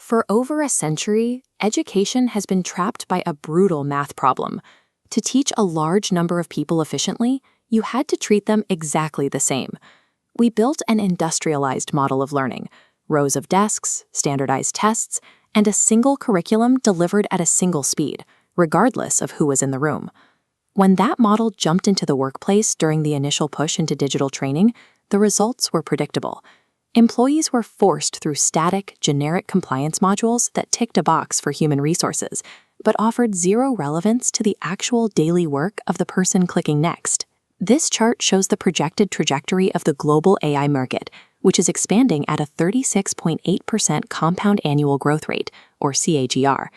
For over a century, education has been trapped by a brutal math problem. To teach a large number of people efficiently, you had to treat them exactly the same. We built an industrialized model of learning, rows of desks, standardized tests, and a single curriculum delivered at a single speed, regardless of who was in the room. When that model jumped into the workplace during the initial push into digital training, the results were predictable. Employees were forced through static, generic compliance modules that ticked a box for human resources, but offered zero relevance to the actual daily work of the person clicking next. This chart shows the projected trajectory of the global AI market, which is expanding at a 36.8% compound annual growth rate, or CAGR.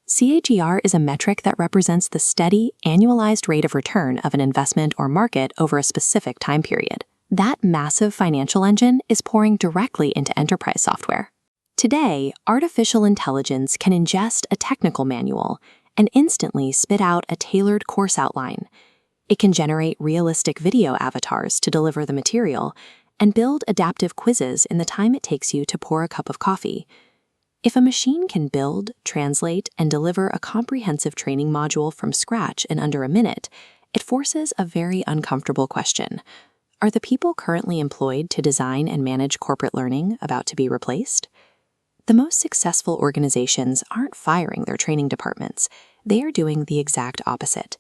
CAGR is a metric that represents the steady, annualized rate of return of an investment or market over a specific time period. That massive financial engine is pouring directly into enterprise software. Today, artificial intelligence can ingest a technical manual and instantly spit out a tailored course outline. It can generate realistic video avatars to deliver the material and build adaptive quizzes in the time it takes you to pour a cup of coffee. If a machine can build, translate, and deliver a comprehensive training module from scratch in under a minute, it forces a very uncomfortable question. Are the people currently employed to design and manage corporate learning about to be replaced? The most successful organizations aren't firing their training departments. They are doing the exact opposite.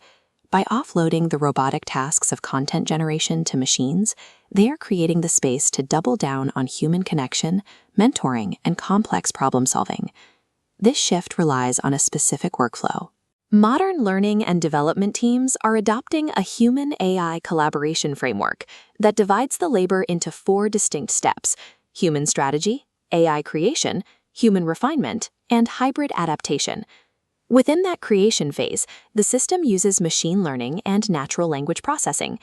By offloading the robotic tasks of content generation to machines, they are creating the space to double down on human connection, mentoring, and complex problem solving. This shift relies on a specific workflow. Modern learning and development teams are adopting a human-AI collaboration framework that divides the labor into 4 distinct steps: human strategy, AI creation, human refinement, and hybrid adaptation. Within that creation phase, the system uses machine learning and natural language processing.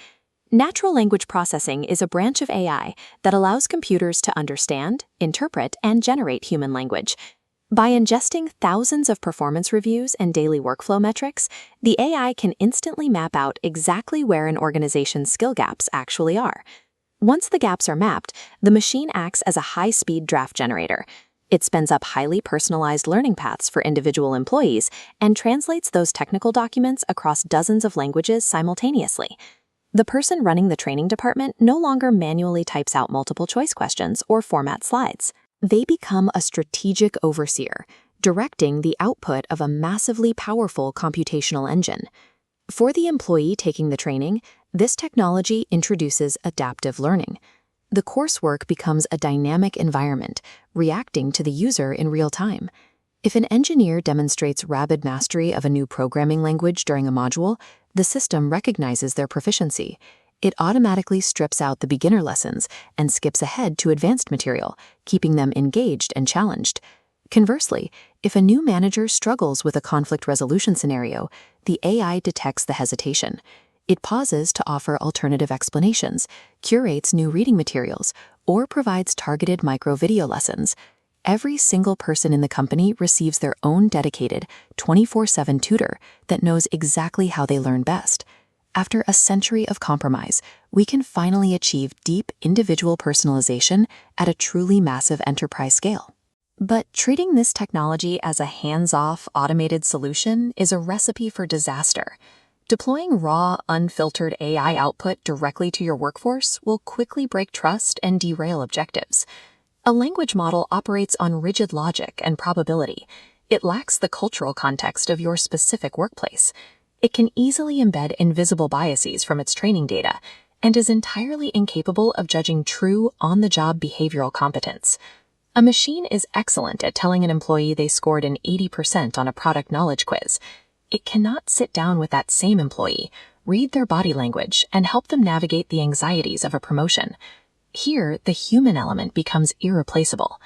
Natural language processing is a branch of AI that allows computers to understand, interpret, and generate human language. By ingesting thousands of performance reviews and daily workflow metrics, the AI can instantly map out exactly where an organization's skill gaps actually are. Once the gaps are mapped, the machine acts as a high-speed draft generator. It spins up highly personalized learning paths for individual employees and translates those technical documents across dozens of languages simultaneously. The person running the training department no longer manually types out multiple choice questions or formats slides. They become a strategic overseer, directing the output of a massively powerful computational engine. For the employee taking the training, this technology introduces adaptive learning. The coursework becomes a dynamic environment, reacting to the user in real time. If an engineer demonstrates rapid mastery of a new programming language during a module, the system recognizes their proficiency. It automatically strips out the beginner lessons and skips ahead to advanced material, keeping them engaged and challenged. Conversely, if a new manager struggles with a conflict resolution scenario, the AI detects the hesitation. It pauses to offer alternative explanations, curates new reading materials, or provides targeted micro-video lessons. Every single person in the company receives their own dedicated 24/7 tutor that knows exactly how they learn best. After a century of compromise, we can finally achieve deep individual personalization at a truly massive enterprise scale. But treating this technology as a hands-off, automated solution is a recipe for disaster. Deploying raw, unfiltered AI output directly to your workforce will quickly break trust and derail objectives. A language model operates on rigid logic and probability. It lacks the cultural context of your specific workplace. It can easily embed invisible biases from its training data and is entirely incapable of judging true, on-the-job behavioral competence. A machine is excellent at telling an employee they scored an 80% on a product knowledge quiz. It cannot sit down with that same employee, read their body language, and help them navigate the anxieties of a promotion. Here, the human element becomes irreplaceable.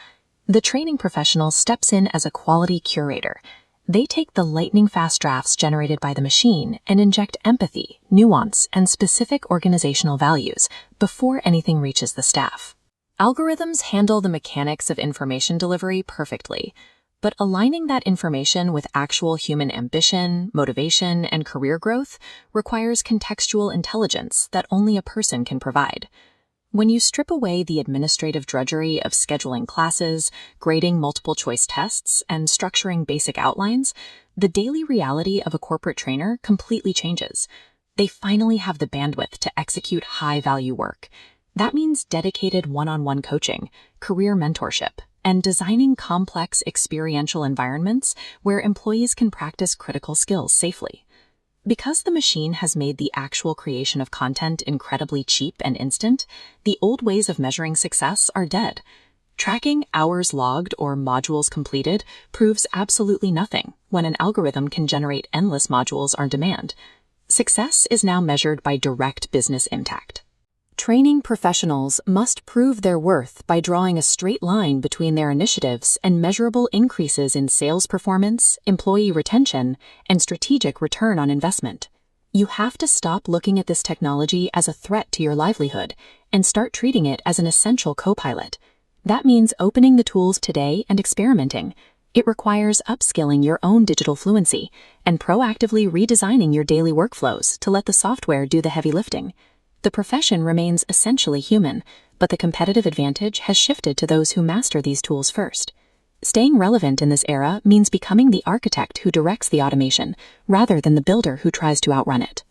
The training professional steps in as a quality curator. They take the lightning-fast drafts generated by the machine and inject empathy, nuance, and specific organizational values before anything reaches the staff. Algorithms handle the mechanics of information delivery perfectly, but aligning that information with actual human ambition, motivation, and career growth requires contextual intelligence that only a person can provide. When you strip away the administrative drudgery of scheduling classes, grading multiple choice tests, and structuring basic outlines, the daily reality of a corporate trainer completely changes. They finally have the bandwidth to execute high-value work. That means dedicated one-on-one coaching, career mentorship, and designing complex experiential environments where employees can practice critical skills safely. Because the machine has made the actual creation of content incredibly cheap and instant, the old ways of measuring success are dead. Tracking hours logged or modules completed proves absolutely nothing when an algorithm can generate endless modules on demand. Success is now measured by direct business impact. Training professionals must prove their worth by drawing a straight line between their initiatives and measurable increases in sales performance, employee retention, and strategic return on investment. You have to stop looking at this technology as a threat to your livelihood and start treating it as an essential co-pilot. That means opening the tools today and experimenting. It requires upskilling your own digital fluency and proactively redesigning your daily workflows to let the software do the heavy lifting. The profession remains essentially human, but the competitive advantage has shifted to those who master these tools first. Staying relevant in this era means becoming the architect who directs the automation, rather than the builder who tries to outrun it.